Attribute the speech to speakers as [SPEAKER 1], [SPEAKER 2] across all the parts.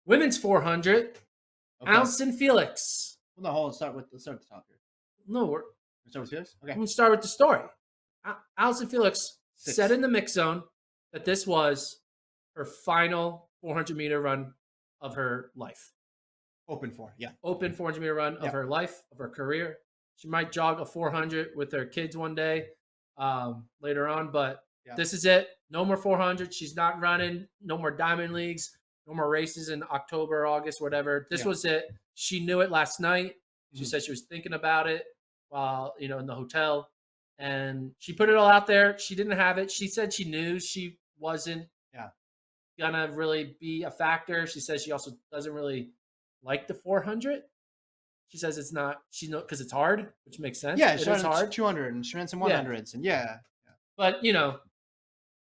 [SPEAKER 1] Women's 400.
[SPEAKER 2] Okay.
[SPEAKER 1] Allyson Felix.
[SPEAKER 2] Well, no, hold on. Let's start at the top here.
[SPEAKER 1] No,
[SPEAKER 2] Let's start with Felix? Okay.
[SPEAKER 1] I'm going to start with the story. Allyson Felix
[SPEAKER 2] 6.
[SPEAKER 1] said in the mix zone that this was her final 400-meter run of her life.
[SPEAKER 2] Open
[SPEAKER 1] 400-meter run of her life, of her career. She might jog a 400 with her kids one day later on, but this is it. No more 400. She's not running. No more Diamond Leagues. No more races in October, August, whatever. This was it. She knew it last night. She said she was thinking about it while, in the hotel. And she put it all out there. She didn't have it. She said she knew she wasn't going to really be a factor. She says she also doesn't really like the 400. She says it's not, because it's hard, which makes sense.
[SPEAKER 2] Yeah,
[SPEAKER 1] it's hard.
[SPEAKER 2] 200 and she ran some 100s. And
[SPEAKER 1] But,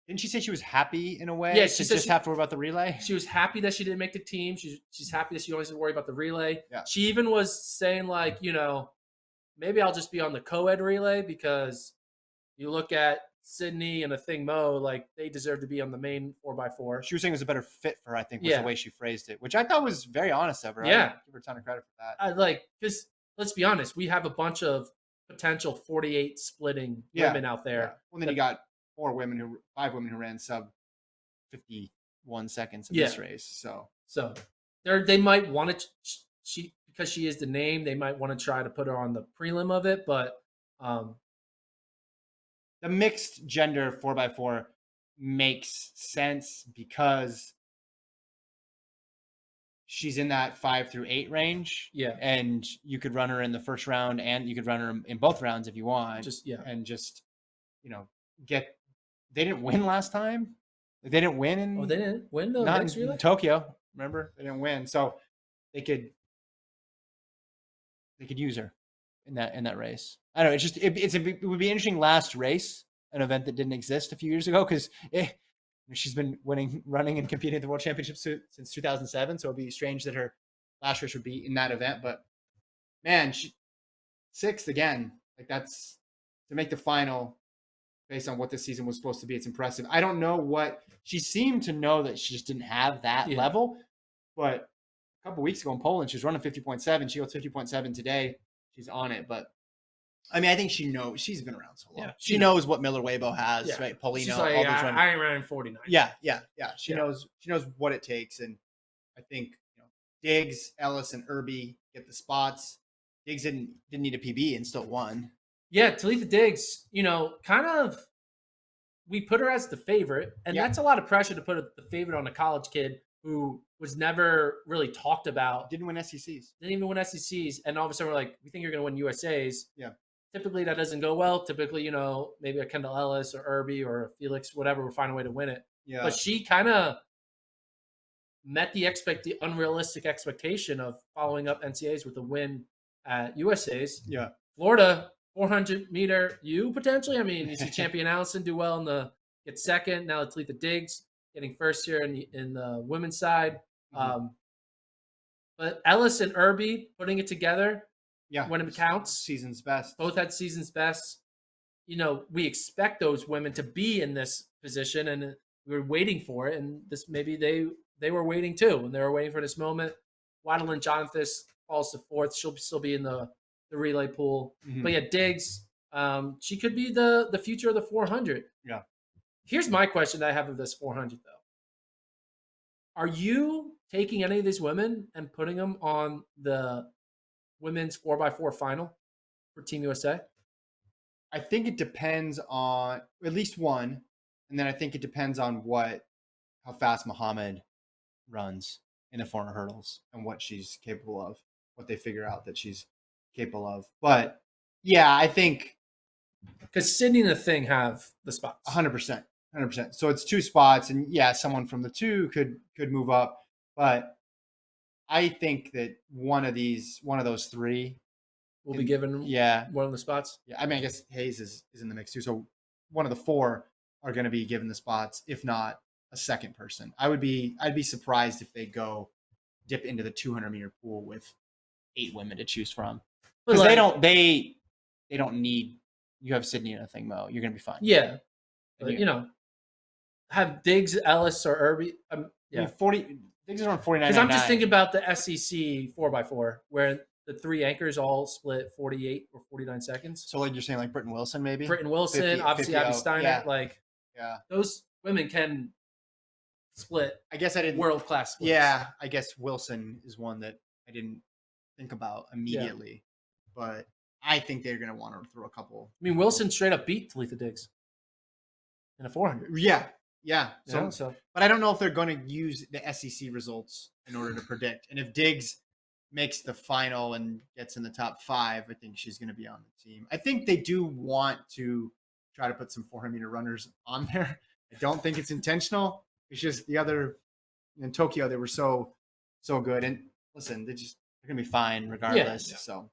[SPEAKER 2] didn't she say she was happy in a way?
[SPEAKER 1] Yeah, she
[SPEAKER 2] said just have to worry about the relay.
[SPEAKER 1] She was happy that she didn't make the team. She's happy that she always has to worry about the relay.
[SPEAKER 2] Yeah.
[SPEAKER 1] She even was saying maybe I'll just be on the co-ed relay, because you look at Sydney and Athing Mo, like they deserve to be on the main 4x4.
[SPEAKER 2] She was saying it was a better fit for her, I think, was the way she phrased it, which I thought was very honest of her.
[SPEAKER 1] Yeah.
[SPEAKER 2] I give her a ton of credit for that.
[SPEAKER 1] Because let's be honest, we have a bunch of potential 48 splitting women out there.
[SPEAKER 2] Yeah. Well, then you got 5 women who ran sub 51 seconds in this race. So
[SPEAKER 1] they might want to, because she is the name, they might want to try to put her on the prelim of it, but
[SPEAKER 2] the mixed gender 4x4 makes sense because she's in that 5 through 8 range.
[SPEAKER 1] Yeah.
[SPEAKER 2] And you could run her in the first round and you could run her in both rounds if you want. And just, they didn't win last time. They didn't win.
[SPEAKER 1] They didn't win the
[SPEAKER 2] not
[SPEAKER 1] mixed relay?
[SPEAKER 2] in Tokyo. Remember? They didn't win. So they could use her in that race. I don't know. It would be interesting last race, an event that didn't exist a few years ago, because she's been running and competing at the World Championships since 2007. So it'd be strange that her last race would be in that event. But man, she 6th again. Like, that's to make the final based on what this season was supposed to be. It's impressive. I don't know what she seemed to know that she just didn't have that level, but a couple weeks ago in Poland, she was running 50.7. She goes 50.7 today. She's on it, but I mean, I think she knows. She's been around so long. Yeah, she knows what Miller Weibo has, right? Paulino.
[SPEAKER 1] She's like, I ain't running 49.
[SPEAKER 2] Yeah. She knows what it takes, and I think Diggs, Ellis, and Irby get the spots. Diggs didn't need a PB and still won.
[SPEAKER 1] Yeah, Talitha Diggs, kind of, we put her as the favorite, and that's a lot of pressure to put the favorite on a college kid who was never really talked about.
[SPEAKER 2] Didn't win SECs.
[SPEAKER 1] Didn't even win SECs, and all of a sudden we're like, we think you're going to win USAs.
[SPEAKER 2] Yeah.
[SPEAKER 1] Typically that doesn't go well. Typically, maybe a Kendall Ellis or Irby or a Felix, whatever, will find a way to win it.
[SPEAKER 2] Yeah.
[SPEAKER 1] But she kind of met the unrealistic expectation of following up NCAAs with a win at USAs.
[SPEAKER 2] Yeah.
[SPEAKER 1] Florida, 400-meter potentially. I mean, you see champion Allyson do well get second. Now it's Talitha Diggs getting first here in the women's side.
[SPEAKER 2] Mm-hmm.
[SPEAKER 1] But Ellis and Irby putting it together.
[SPEAKER 2] Yeah.
[SPEAKER 1] When it counts.
[SPEAKER 2] Season's best.
[SPEAKER 1] Both had season's best. We expect those women to be in this position, and we were waiting for it. And this, maybe they were waiting too, and they were waiting for this moment. Waddle and Jonathan falls to 4th. She'll still be in the relay pool.
[SPEAKER 2] Mm-hmm.
[SPEAKER 1] But yeah, Diggs, she could be the future of the 400.
[SPEAKER 2] Yeah.
[SPEAKER 1] Here's my question that I have of this 400 though. Are you taking any of these women and putting them on the women's 4x4 final for Team USA?
[SPEAKER 2] I think it depends on at least one, and then I think it depends on how fast Muhammad runs in the 400 hurdles and what she's capable of, what they figure out that she's capable of. But yeah, I think
[SPEAKER 1] because Sydney and Athing have the spots.
[SPEAKER 2] 100%. So it's 2 spots, and yeah, someone from the 2 could move up, but I think that one of those 3
[SPEAKER 1] will be given one of the spots.
[SPEAKER 2] Yeah, I mean, I guess Hayes is in the mix too. So one of the 4 are going to be given the spots, if not a second person. I'd be surprised if they go dip into the 200-meter pool with 8 women to choose from, because they don't need. You have Sydney and Athing Mo. You're going to be fine.
[SPEAKER 1] Yeah, but, have Diggs, Ellis, or Irby.
[SPEAKER 2] Yeah, 40. Diggs is around 49.99.
[SPEAKER 1] Because I'm just thinking about the SEC 4x4 where the 3 anchors all split 48 or 49 seconds.
[SPEAKER 2] So like you're saying, like Britton Wilson, maybe.
[SPEAKER 1] Britton Wilson,
[SPEAKER 2] 50,
[SPEAKER 1] obviously
[SPEAKER 2] 50,
[SPEAKER 1] Abby Steiner,
[SPEAKER 2] yeah.
[SPEAKER 1] like
[SPEAKER 2] Yeah.
[SPEAKER 1] those women can split.
[SPEAKER 2] I guess I didn't.
[SPEAKER 1] World class splits.
[SPEAKER 2] Yeah, I guess Wilson is one that I didn't think about immediately, but I think they're going to want to throw a couple.
[SPEAKER 1] I mean, Wilson straight up beat Talitha Diggs in a 400.
[SPEAKER 2] Yeah.
[SPEAKER 1] So
[SPEAKER 2] But I don't know if they're going to use the SEC results in order to predict. And if Diggs makes the final and gets in the top 5, I think she's going to be on the team. I think they do want to try to put some 400-meter runners on there. I don't think it's intentional. It's just the other in Tokyo, they were so good. And listen, they're going to be fine regardless. So